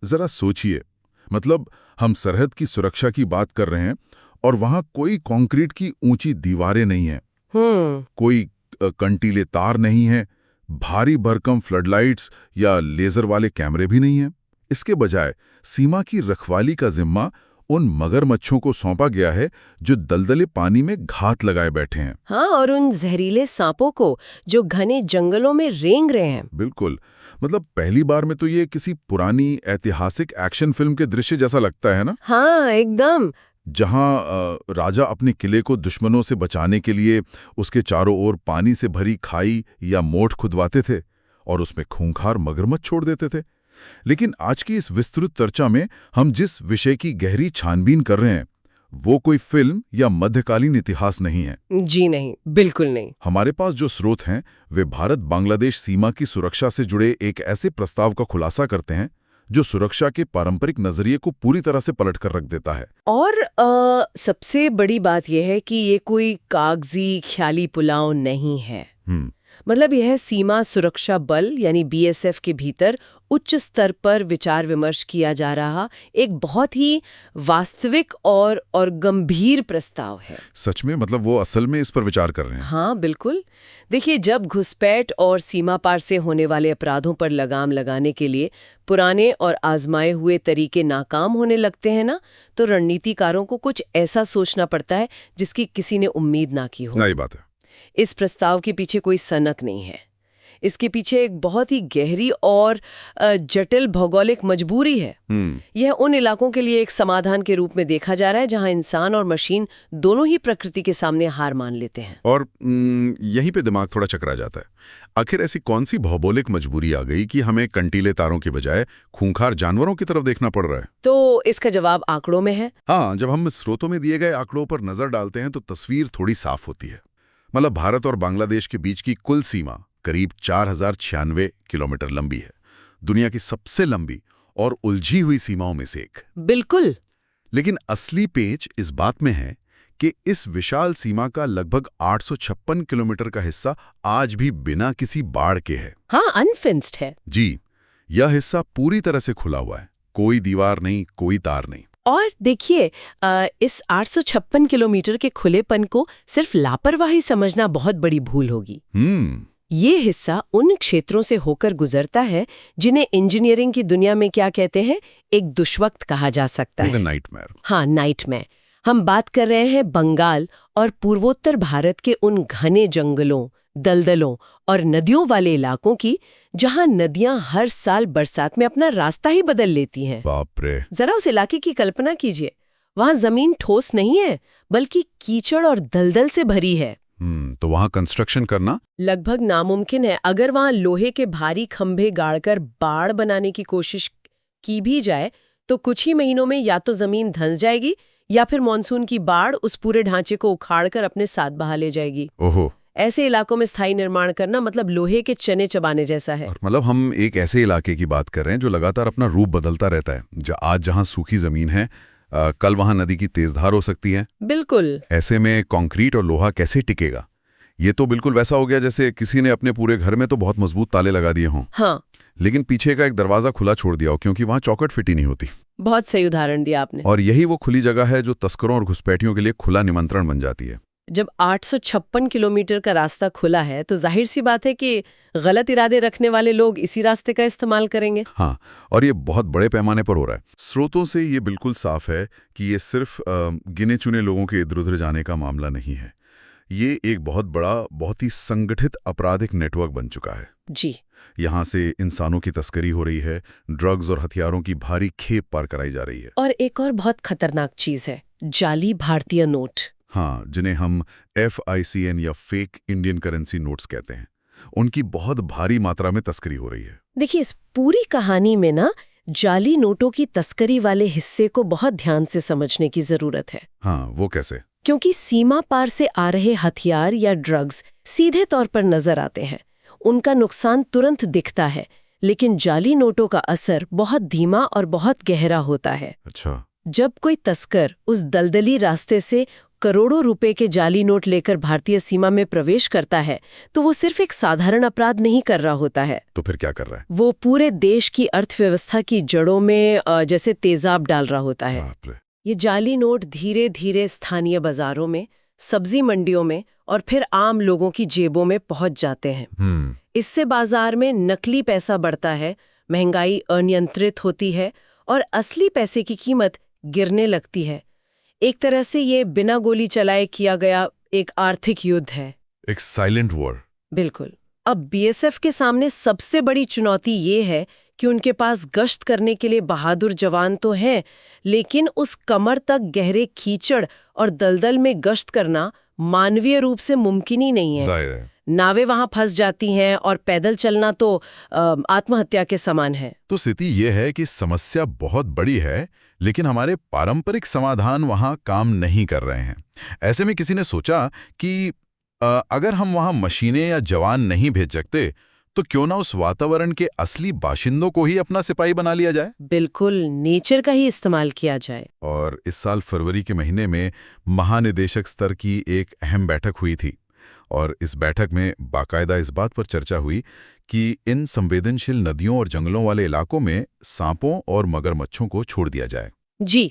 जरा सोचिए, मतलब हम सरहद की सुरक्षा की बात कर रहे हैं और वहां कोई कंक्रीट की ऊंची दीवारें नहीं हैं, कोई कंटीले तार नहीं हैं, भारी भरकम फ्लडलाइट्स या लेजर वाले कैमरे भी नहीं हैं। इसके बजाय सीमा की रखवाली का जिम्मा उन मगरमच्छों को सौंपा गया है जो दलदले पानी में घात लगाए बैठे हैं। हाँ, और उन जहरीले सांपों को जो घने जंगलों में रेंग रहे हैं। बिल्कुल, मतलब पहली बार में तो ये किसी पुरानी ऐतिहासिक एक्शन फिल्म के दृश्य जैसा लगता है ना। हाँ, एकदम। जहां राजा अपने किले को दुश्मनों से बचाने के लिए उसके चारों ओर पानी से भरी खाई या मोठ खुदवाते थे और उसमें खूंखार मगरमच्छ छोड़ देते थे। लेकिन आज की इस विस्तृत चर्चा में हम जिस विषय की गहरी छानबीन कर रहे हैं वो कोई फिल्म या मध्यकालीन इतिहास नहीं है। जी नहीं, बिल्कुल नहीं। हमारे पास जो स्रोत हैं वे भारत बांग्लादेश सीमा की सुरक्षा से जुड़े एक ऐसे प्रस्ताव का खुलासा करते हैं जो सुरक्षा के पारंपरिक नजरिए को पूरी तरह से पलट कर रख देता है। और सबसे बड़ी बात यह है कि ये कोई कागजी ख्याली पुलाव नहीं है। मतलब यह सीमा सुरक्षा बल यानी बीएसएफ के भीतर उच्च स्तर पर विचार विमर्श किया जा रहा एक बहुत ही वास्तविक और गंभीर प्रस्ताव है। सच में, मतलब वो असल में इस पर विचार कर रहे हैं? हाँ, बिल्कुल। देखिए, जब घुसपैठ और सीमा पार से होने वाले अपराधों पर लगाम लगाने के लिए पुराने और आजमाए हुए तरीके नाकाम होने लगते हैं ना, तो रणनीतिकारों को कुछ ऐसा सोचना पड़ता है जिसकी किसी ने उम्मीद ना की हो। नई बात है। इस प्रस्ताव के पीछे कोई सनक नहीं है। इसके पीछे एक बहुत ही गहरी और जटिल भौगोलिक मजबूरी है। यह उन इलाकों के लिए एक समाधान के रूप में देखा जा रहा है जहां इंसान और मशीन दोनों ही प्रकृति के सामने हार मान लेते हैं। और यहीं पे दिमाग थोड़ा चकरा जाता है। आखिर ऐसी कौन सी भौगोलिक मजबूरी आ गई कि हमें कंटीले तारों के बजाय खूंखार जानवरों की तरफ देखना पड़ रहा है? तो इसका जवाब आंकड़ों में है। हाँ, जब हम स्रोतों में दिए गए आंकड़ों पर नजर डालते हैं तो तस्वीर थोड़ी साफ होती है। मतलब भारत और बांग्लादेश के बीच की कुल सीमा करीब 4096 किलोमीटर लंबी है, दुनिया की सबसे लंबी और उलझी हुई सीमाओं में से एक। बिल्कुल। लेकिन असली पेच इस बात में है कि इस विशाल सीमा का लगभग 856 किलोमीटर का हिस्सा आज भी बिना किसी बाड़ के है। हाँ, अनफेंस्ड है। जी, यह हिस्सा पूरी तरह से खुला हुआ है, कोई दीवार नहीं, कोई तार नहीं। और देखिए, इस 856 किलोमीटर के खुलेपन को सिर्फ लापरवाही समझना बहुत बड़ी भूल होगी। ये हिस्सा उन क्षेत्रों से होकर गुजरता है जिन्हें इंजीनियरिंग की दुनिया में क्या कहते हैं, एक दुष्वक्त कहा जा सकता है। नाइटमेयर। हाँ, नाइटमेयर। हम बात कर रहे हैं बंगाल और पूर्वोत्तर भारत के उन घने जंगलों, दलदलों और नदियों वाले इलाकों की जहां नदियां हर साल बरसात में अपना रास्ता ही बदल लेती हैं। बाप रे! जरा उस इलाके की कल्पना कीजिए। वहां जमीन ठोस नहीं है, बल्कि कीचड़ और दलदल से भरी है। तो वहां कंस्ट्रक्शन करना लगभग नामुमकिन है। अगर वहां लोहे के भारी खंभे गाड़कर बाड़ बनाने की कोशिश की भी जाए तो कुछ ही महीनों में या तो जमीन धंस जाएगी या फिर मानसून की बाढ़ उस पूरे ढांचे को उखाड़कर अपने साथ बहा ले जाएगी। ओहो! ऐसे इलाकों में स्थायी निर्माण करना मतलब लोहे के चने चबाने जैसा है। मतलब हम एक ऐसे इलाके की बात कर रहे हैं जो लगातार अपना रूप बदलता रहता है। आज जहां सूखी जमीन है, कल वहां नदी की तेज धार हो सकती है। बिल्कुल। ऐसे में कंक्रीट और लोहा कैसे टिकेगा? ये तो बिल्कुल वैसा हो गया जैसे किसी ने अपने पूरे घर में तो बहुत मजबूत ताले लगा दिए हों, हाँ, लेकिन पीछे का एक दरवाजा खुला छोड़ दिया हो क्योंकि वहां चौखट फिट ही नहीं होती। बहुत सही उदाहरण दिया आपने। और यही वो खुली जगह है जो तस्करों और घुसपैठियों के लिए खुला निमंत्रण बन जाती है। जब 856 किलोमीटर का रास्ता खुला है तो जाहिर सी बात है कि गलत इरादे रखने वाले लोग इसी रास्ते का इस्तेमाल करेंगे। हाँ, और ये बहुत बड़े पैमाने पर हो रहा है। स्रोतों से ये बिल्कुल साफ है कि ये सिर्फ गिने चुने लोगों के इधर उधर जाने का मामला नहीं है। ये एक बहुत बड़ा, बहुत ही संगठित आपराधिक नेटवर्क बन चुका है। जी। यहाँ से इंसानों की तस्करी हो रही है, ड्रग्स और हथियारों की भारी खेप पार कराई जा रही है। और एक और बहुत खतरनाक चीज है, जाली भारतीय नोट। हाँ, जिन्हें हम FICN या फेक इंडियन करेंसी नोट्स कहते हैं, उनकी बहुत भारी मात्रा में तस्करी हो रही है। देखिए, इस पूरी कहानी में ना जाली नोटों की तस्करी वाले हिस्से को बहुत ध्यान से समझने की जरूरत है। हाँ, वो कैसे? क्योंकि सीमा पार से आ रहे हथियार या ड्रग्स सीधे तौर पर नजर आते हैं, उनका नुकसान तुरंत दिखता है, लेकिन जाली नोटों का असर बहुत धीमा और बहुत गहरा होता है। अच्छा। जब कोई तस्कर उस दलदली रास्ते से करोड़ों रुपए के जाली नोट लेकर भारतीय सीमा में प्रवेश करता है तो वो सिर्फ एक साधारण अपराध नहीं कर रहा होता है। तो फिर क्या कर रहा है? वो पूरे देश की अर्थव्यवस्था की जड़ों में जैसे तेजाब डाल रहा होता है। बाप रे। ये जाली नोट धीरे धीरे स्थानीय बाजारों में, सब्जी मंडियों में और फिर आम लोगों की जेबों में पहुंच जाते हैं। इससे बाजार में नकली पैसा बढ़ता है, महंगाई अनियंत्रित होती है और असली पैसे की कीमत गिरने लगती है। एक तरह से ये बिना गोली चलाए किया गया एक आर्थिक युद्ध है, एक साइलेंट वॉर। बिल्कुल। अब बीएसएफ के सामने सबसे बड़ी चुनौती ये है कि उनके पास गश्त करने के लिए बहादुर जवान तो हैं, लेकिन उस कमर तक गहरे कीचड़ और दलदल में गश्त करना मानवीय रूप से मुमकिन ही नहीं है। जाहिर है। नावें वहां फंस जाती हैं और पैदल चलना तो आत्महत्या के समान है। तो स्थिति यह है कि समस्या बहुत बड़ी है, लेकिन हमारे पारंपरिक समाधान वहां काम नहीं कर रहे हैं। ऐसे में किसी ने सोचा कि अगर हम वहां मशीनें या जवान नहीं भेज सकते तो क्यों ना उस वातावरण के असली बाशिंदों को ही अपना सिपाही बना लिया जाए। बिल्कुल, नेचर का ही इस्तेमाल किया जाए। और इस साल फरवरी के महीने में महानिदेशक स्तर की एक अहम बैठक हुई थी और इस बैठक में बाकायदा इस बात पर चर्चा हुई कि इन संवेदनशील नदियों और जंगलों वाले इलाकों में सांपों और मगरमच्छों को छोड़ दिया जाए। जी,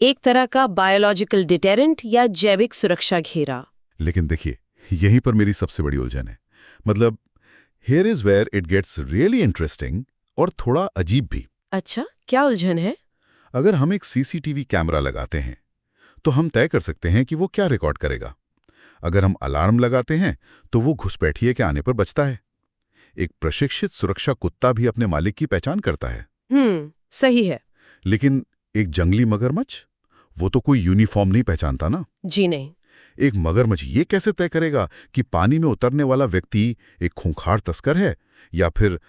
एक तरह का बायोलॉजिकल डिटेरेंट या जैविक सुरक्षा घेरा। लेकिन देखिए, यहीं पर मेरी सबसे बड़ी उलझन है। मतलब here is where it gets really interesting और थोड़ा अजीब भी। अच्छा, क्या उलझन है? अगर हम एक सीसीटीवी कैमरा लगाते हैं तो हम तय कर सकते हैं कि वो क्या रिकॉर्ड करेगा। अगर हम अलार्म लगाते हैं तो वो घुसपैठिए के आने पर बचता है। एक प्रशिक्षित सुरक्षा कुत्ता भी अपने मालिक की पहचान करता है। सही है। लेकिन एक जंगली मगरमच्छ, वो तो कोई यूनिफॉर्म नहीं पहचानता ना। जी नहीं। एक मगरमच्छ ये कैसे तय करेगा कि पानी में उतरने वाला व्यक्ति एक खूंखार तस्कर है या फिर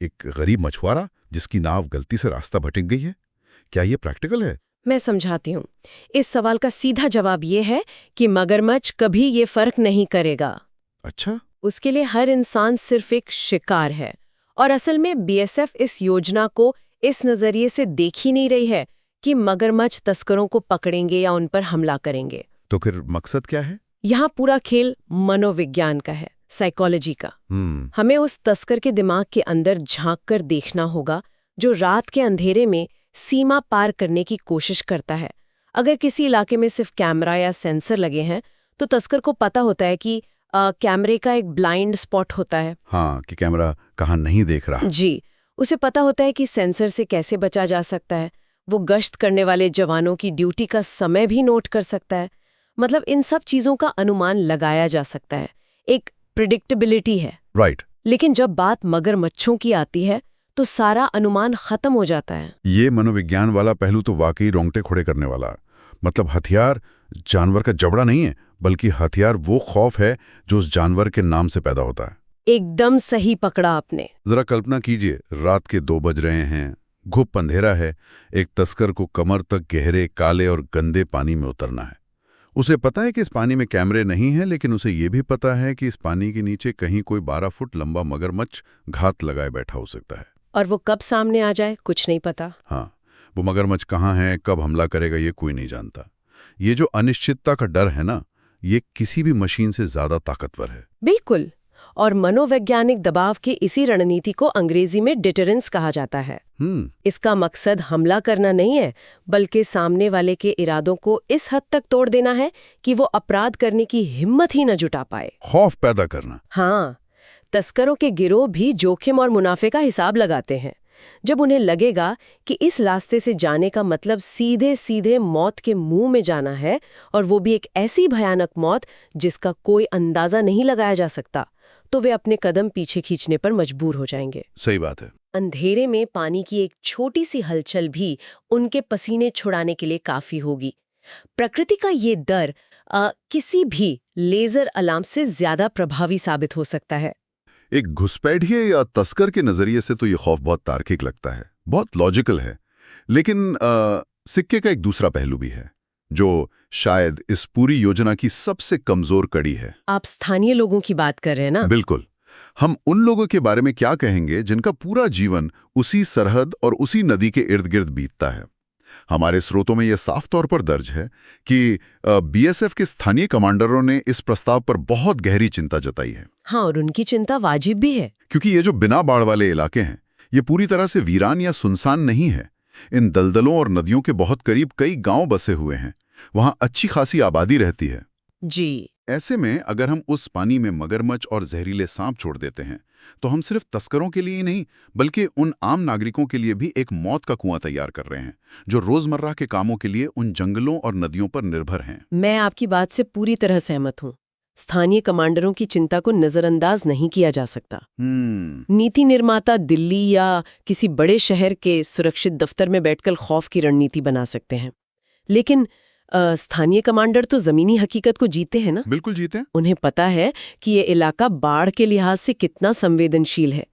एक गरीब मछुआरा जिसकी नाव गलती से रास्ता भटक गई है? क्या ये प्रैक्टिकल है? मैं समझाती हूँ। इस सवाल का सीधा जवाब ये है कि मगरमच्छ कभी ये फर्क नहीं करेगा। अच्छा। उसके लिए हर इंसान सिर्फ एक शिकार है। और असल में बीएसएफ इस योजना को इस नजरिए से देख ही नहीं रही है कि मगरमच्छ तस्करों को पकड़ेंगे या उन पर हमला करेंगे। तो फिर मकसद क्या है? यहाँ पूरा खेल मनोविज्ञान का है, साइकोलॉजी का। हमें उस तस्कर के दिमाग के अंदर झांक कर देखना होगा जो रात के अंधेरे में सीमा पार करने की कोशिश करता है। अगर किसी इलाके में सिर्फ कैमरा या सेंसर लगे हैं तो तस्कर को पता होता है कि कैमरे का एक ब्लाइंड स्पॉट होता है। हाँ, कि कैमरा कहाँ नहीं देख रहा। जी, उसे पता होता है कि सेंसर से कैसे बचा जा सकता है। वो गश्त करने वाले जवानों की ड्यूटी का समय भी नोट कर सकता है। मतलब इन सब चीजों का अनुमान लगाया जा सकता है। एक प्रिडिक्टेबिलिटी है। राइट। लेकिन जब बात मगरमच्छों की आती है तो सारा अनुमान खत्म हो जाता है। ये मनोविज्ञान वाला पहलू तो वाकई रोंगटे खड़े करने वाला। मतलब हथियार जानवर का जबड़ा नहीं है, बल्कि हथियार वो खौफ है जो उस जानवर के नाम से पैदा होता है। एकदम सही पकड़ा आपने। जरा कल्पना कीजिए, रात के 2 बज रहे हैं, घुप अंधेरा है, एक तस्कर को कमर तक गहरे काले और गंदे पानी में उतरना है। उसे पता है कि इस पानी में कैमरे नहीं हैं, लेकिन उसे ये भी पता है कि इस पानी के नीचे कहीं कोई 12 फुट लंबा मगरमच्छ घात लगाए बैठा हो सकता है। और वो कब सामने आ जाए कुछ नहीं पता। हाँ, वो मगरमच्छ कहाँ है, कब हमला करेगा, ये कोई नहीं जानता। ये जो अनिश्चितता का डर है ना, ये किसी भी मशीन से ज्यादा ताकतवर है। बिल्कुल। और मनोवैज्ञानिक दबाव की इसी रणनीति को अंग्रेजी में डिटरेंस कहा जाता है। इसका मकसद हमला करना नहीं है, बल्कि सामने वाले के इरादों को इस हद तक तोड़ देना है कि वो अपराध करने की हिम्मत ही न जुटा पाए। खौफ पैदा करना। हाँ, तस्करों के गिरोह भी जोखिम और मुनाफे का हिसाब लगाते हैं। जब उन्हें लगेगा कि इस रास्ते से जाने का मतलब सीधे सीधे मौत के मुंह में जाना है, और वो भी एक ऐसी भयानक मौत जिसका कोई अंदाजा नहीं लगाया जा सकता, तो वे अपने कदम पीछे खींचने पर मजबूर हो जाएंगे। सही बात है। अंधेरे में पानी की एक छोटी सी हलचल भी उनके पसीने छुड़ाने के लिए काफी होगी। प्रकृति का ये डर किसी भी लेजर अलार्म से ज्यादा प्रभावी साबित हो सकता है। एक घुसपैठिए या तस्कर के नजरिए से तो ये खौफ बहुत तार्किक लगता है, बहुत लॉजिकल है। लेकिन सिक्के का एक दूसरा पहलू भी है जो शायद इस पूरी योजना की सबसे कमजोर कड़ी है। आप स्थानीय लोगों की बात कर रहे हैं ना? बिल्कुल। हम उन लोगों के बारे में क्या कहेंगे जिनका पूरा जीवन उसी सरहद और उसी नदी के इर्द गिर्द बीतता है। हमारे स्रोतों में यह साफ तौर पर दर्ज है कि बीएसएफ के स्थानीय कमांडरों ने इस प्रस्ताव पर बहुत गहरी चिंता जताई है। हाँ, और उनकी चिंता वाजिब भी है, क्योंकि ये जो बिना बाढ़ वाले इलाके हैं, ये पूरी तरह से वीरान या सुनसान नहीं है। इन दलदलों और नदियों के बहुत करीब कई गांव बसे हुए हैं, वहां अच्छी खासी आबादी रहती है। जी। ऐसे में अगर हम उस पानी में मगरमच्छ और जहरीले सांप छोड़ देते हैं, तो हम सिर्फ तस्करों के लिए ही नहीं, बल्कि उन आम नागरिकों के लिए भी एक मौत का कुआं तैयार कर रहे हैं, जो रोजमर्रा के कामों के लिए उन जंगलों और नदियों पर निर्भर हैं। मैं आपकी बात से पूरी तरह सहमत हूँ। स्थानीय कमांडरों की चिंता को नजरअंदाज नहीं किया जा सकता। नीति निर्माता दिल्ली या किसी बड़े शहर के सुरक्षित दफ्तर में बैठकर खौफ की रणनीति बना सकते हैं, लेकिन स्थानीय कमांडर तो जमीनी हकीकत को जीते हैं ना। बिल्कुल जीते हैं। उन्हें पता है कि ये इलाका बाढ़ के लिहाज से कितना संवेदनशील है।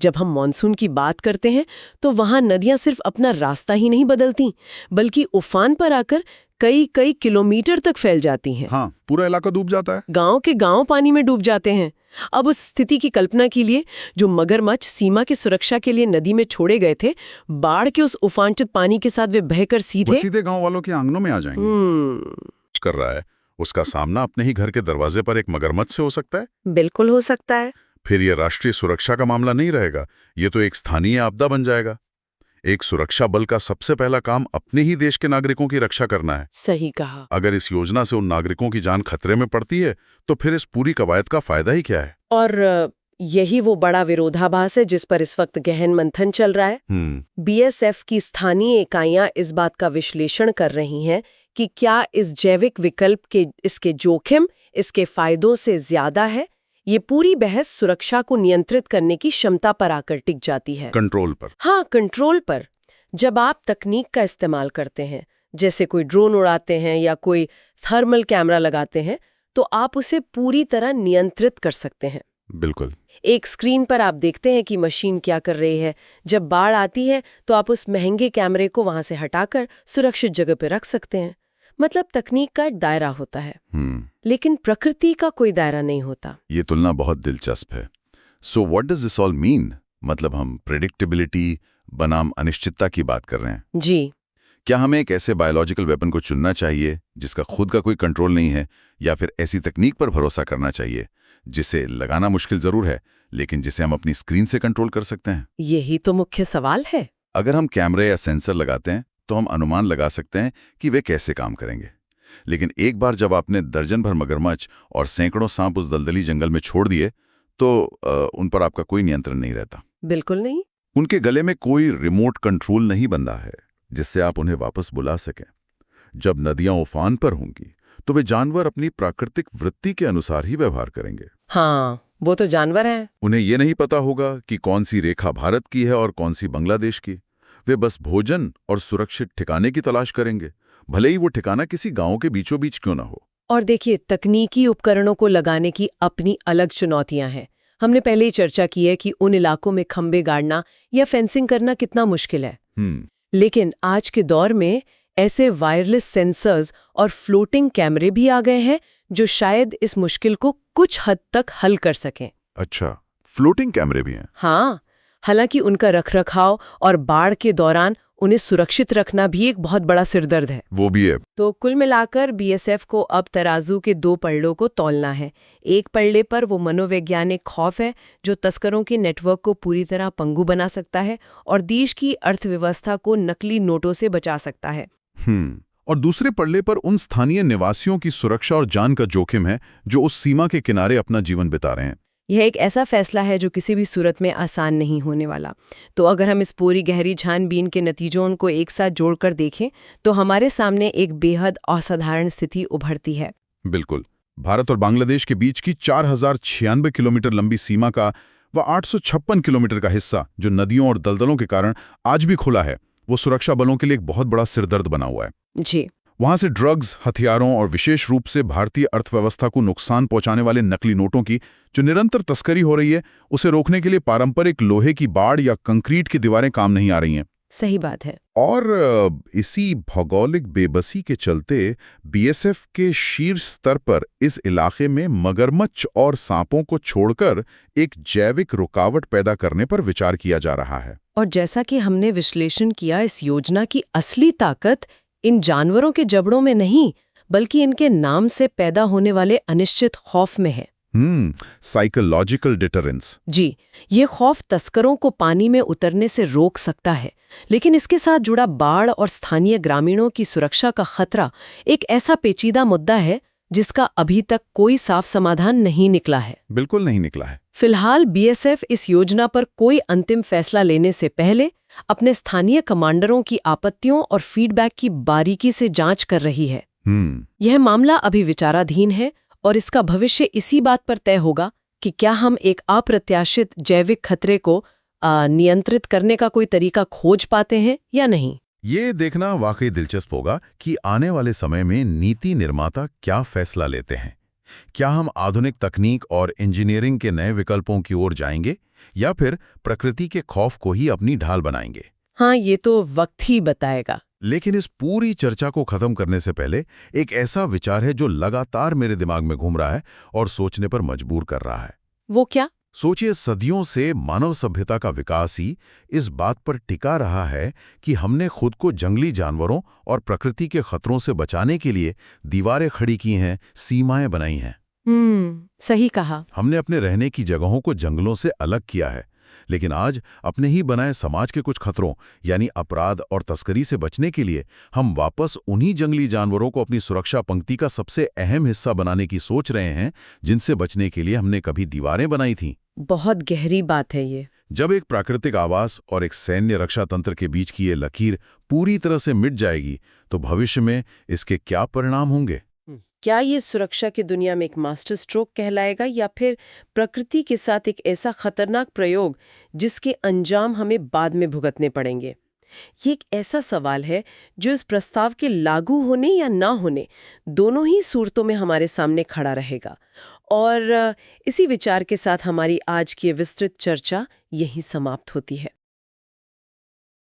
जब हम मॉनसून की बात करते हैं तो वहां नदियां सिर्फ अपना रास्ता ही नहीं बदलती, बल्कि उफान पर आकर कई कई किलोमीटर तक फैल जाती हैं। हाँ, पूरा इलाका डूब जाता है। गांव के गांव पानी में डूब जाते हैं। अब उस स्थिति की कल्पना कीजिए, जो मगरमच्छ सीमा की सुरक्षा के लिए नदी में छोड़े गए थे, बाढ़ के उस उफानचित पानी के साथ वे बहकर सीधे गांव वालों के आंगनों में आ जाएंगे। कर रहा है, उसका सामना अपने ही घर के दरवाजे पर एक मगरमच्छ से हो सकता है। बिल्कुल हो सकता है। फिर यह राष्ट्रीय सुरक्षा का मामला नहीं रहेगा, ये तो एक स्थानीय आपदा बन जाएगा। एक सुरक्षा बल का सबसे पहला काम अपने ही देश के नागरिकों की रक्षा करना है। सही कहा। अगर इस योजना से उन नागरिकों की जान खतरे में पड़ती है, तो फिर इस पूरी कवायद का फायदा ही क्या है? और यही वो बड़ा विरोधाभास है जिस पर इस वक्त गहन मंथन चल रहा है। बीएसएफ की स्थानीय इकाइयां इस बात का विश्लेषण कर रही हैं कि क्या इस जैविक विकल्प के इसके जोखिम इसके फायदों से ज्यादा है। ये पूरी बहस सुरक्षा को नियंत्रित करने की क्षमता पर आकर टिक जाती है। कंट्रोल पर। हाँ, कंट्रोल पर। जब आप तकनीक का इस्तेमाल करते हैं, जैसे कोई ड्रोन उड़ाते हैं या कोई थर्मल कैमरा लगाते हैं, तो आप उसे पूरी तरह नियंत्रित कर सकते हैं। बिल्कुल। एक स्क्रीन पर आप देखते हैं कि मशीन क्या कर रही है। जब बाढ़ आती है तो आप उस महंगे कैमरे को वहां से हटाकर सुरक्षित जगह पर रख सकते हैं। मतलब तकनीक का एक दायरा होता है, लेकिन प्रकृति का कोई दायरा नहीं होता। ये तुलना बहुत दिलचस्प है। So what does this all mean? मतलब हम प्रेडिक्टेबिलिटी बनाम अनिश्चितता की बात कर रहे हैं। जी। क्या हमें एक ऐसे बायोलॉजिकल वेपन को चुनना चाहिए जिसका खुद का कोई कंट्रोल नहीं है, या फिर ऐसी तकनीक पर भरोसा करना चाहिए जिसे लगाना मुश्किल जरूर है, लेकिन जिसे हम अपनी स्क्रीन से कंट्रोल कर सकते हैं? यही तो मुख्य सवाल है। अगर हम कैमरे या सेंसर लगाते हैं तो हम अनुमान लगा सकते हैं कि वे कैसे काम करेंगे, लेकिन एक बार जब आपने दर्जन भर मगरमच्छ और सैकड़ों सांप उस दलदली जंगल में छोड़ दिए तो उन पर आपका कोई नियंत्रण नहीं रहता। बिल्कुल नहीं। उनके गले में कोई रिमोट कंट्रोल नहीं बंधा है जिससे आप उन्हें वापस बुला सकें। जब नदियां उफान पर होंगी तो वे जानवर अपनी प्राकृतिक वृत्ति के अनुसार ही व्यवहार करेंगे। हाँ, वो तो जानवर हैं। उन्हें ये नहीं पता होगा कि कौन सी रेखा भारत की है और कौन सी बांग्लादेश की। वे बस भोजन और सुरक्षित ठिकाने की तलाश करेंगे, भले ही वो ठिकाना किसी गांव के बीचों बीच क्यों ना हो। और देखिए, तकनीकी उपकरणों को लगाने की अपनी अलग चुनौतियां हैं। हमने पहले ही चर्चा की है कि उन इलाकों में खंबे गाड़ना या फेंसिंग करना कितना मुश्किल है। लेकिन आज के दौर में ऐसे वायरलेस सेंसर्स और फ्लोटिंग कैमरे भी आ गए हैं जो शायद इस मुश्किल को कुछ हद तक हल कर सकें। अच्छा, फ्लोटिंग कैमरे भी हैं? हाँ, हालांकि उनका रखरखाव और बाढ़ के दौरान उन्हें सुरक्षित रखना भी एक बहुत बड़ा सिरदर्द है। वो भी है। तो कुल मिलाकर बीएसएफ को अब तराजू के दो पल्लों को तौलना है। एक पल्ले पर वो मनोवैज्ञानिक खौफ है जो तस्करों के नेटवर्क को पूरी तरह पंगु बना सकता है और देश की अर्थव्यवस्था को नकली नोटों से बचा सकता है। और दूसरे पल्ले पर उन स्थानीय निवासियों की सुरक्षा और जान का जोखिम है जो उस सीमा के किनारे अपना जीवन बिता रहे हैं। यह एक ऐसा फैसला है जो किसी भी सूरत में आसान नहीं होने वाला। तो अगर हम इस पूरी गहरी छानबीन के नतीजों को एक साथ जोड़कर देखें तो हमारे सामने एक बेहद असाधारण स्थिति उभरती है। बिल्कुल। भारत और बांग्लादेश के बीच की 4096 किलोमीटर लंबी सीमा का वह 856 किलोमीटर का हिस्सा जो नदियों और दलदलों के कारण आज भी खुला है, वो सुरक्षा बलों के लिए एक बहुत बड़ा सिरदर्द बना हुआ है। जी। वहां से ड्रग्स, हथियारों और विशेष रूप से भारतीय अर्थव्यवस्था को नुकसान पहुंचाने वाले नकली नोटों की जो निरंतर तस्करी हो रही है, उसे रोकने के लिए पारंपरिक लोहे की बाड़ या कंक्रीट की दीवारें काम नहीं आ रही हैं। सही बात है। और इसी भौगोलिक बेबसी के चलते बीएसएफ के शीर्ष स्तर पर इस इलाके में मगरमच्छ और सांपों को छोड़कर एक जैविक रुकावट पैदा करने पर विचार किया जा रहा है। और जैसा कि हमने विश्लेषण किया, इस योजना की असली ताकत इन जानवरों के जबड़ों में नहीं, बल्कि इनके नाम से पैदा होने वाले अनिश्चित खौफ में है। Psychological deterrence. जी, ये खौफ तस्करों को पानी में उतरने से रोक सकता है, लेकिन इसके साथ जुड़ा बाढ़ और स्थानीय ग्रामीणों की सुरक्षा का खतरा एक ऐसा पेचीदा मुद्दा है जिसका अभी तक कोई साफ समाधान नहीं निकला है। बिल्कुल नहीं निकला है। फिलहाल बीएसएफ इस योजना पर कोई अंतिम फैसला लेने से पहले अपने स्थानीय कमांडरों की आपत्तियों और फीडबैक की बारीकी से जांच कर रही है। यह मामला अभी विचाराधीन है और इसका भविष्य इसी बात पर तय होगा कि क्या हम एक अप्रत्याशित जैविक खतरे को नियंत्रित करने का कोई तरीका खोज पाते हैं या नहीं। ये देखना वाकई दिलचस्प होगा कि आने वाले समय में नीति निर्माता क्या फैसला लेते हैं। क्या हम आधुनिक तकनीक और इंजीनियरिंग के नए विकल्पों की ओर जाएंगे या फिर प्रकृति के खौफ को ही अपनी ढाल बनाएंगे? हाँ, ये तो वक्त ही बताएगा। लेकिन इस पूरी चर्चा को खत्म करने से पहले एक ऐसा विचार है जो लगातार मेरे दिमाग में घूम रहा है और सोचने पर मजबूर कर रहा है। वो क्या? सोचिए, सदियों से मानव सभ्यता का विकास ही इस बात पर टिका रहा है कि हमने खुद को जंगली जानवरों और प्रकृति के खतरों से बचाने के लिए दीवारें खड़ी की हैं, सीमाएं बनाई हैं। सही कहा। हमने अपने रहने की जगहों को जंगलों से अलग किया है। लेकिन आज अपने ही बनाए समाज के कुछ खतरों यानी अपराध और तस्करी से बचने के लिए हम वापस उन्हीं जंगली जानवरों को अपनी सुरक्षा पंक्ति का सबसे अहम हिस्सा बनाने की सोच रहे हैं जिनसे बचने के लिए हमने कभी दीवारें बनाई थीं। बहुत गहरी बात है ये। जब एक प्राकृतिक आवास और एक सैन्य रक्षा तंत्र के बीच की ये लकीर पूरी तरह से मिट जाएगी तो भविष्य में इसके क्या परिणाम होंगे? क्या ये सुरक्षा की दुनिया में एक मास्टर स्ट्रोक कहलाएगा या फिर प्रकृति के साथ एक ऐसा खतरनाक प्रयोग जिसके अंजाम हमें बाद में भुगतने पड़ेंगे? ये एक ऐसा सवाल है जो इस प्रस्ताव के लागू होने या ना होने दोनों ही सूरतों में हमारे सामने खड़ा रहेगा। और इसी विचार के साथ हमारी आज की विस्तृत चर्चा यहीं समाप्त होती है।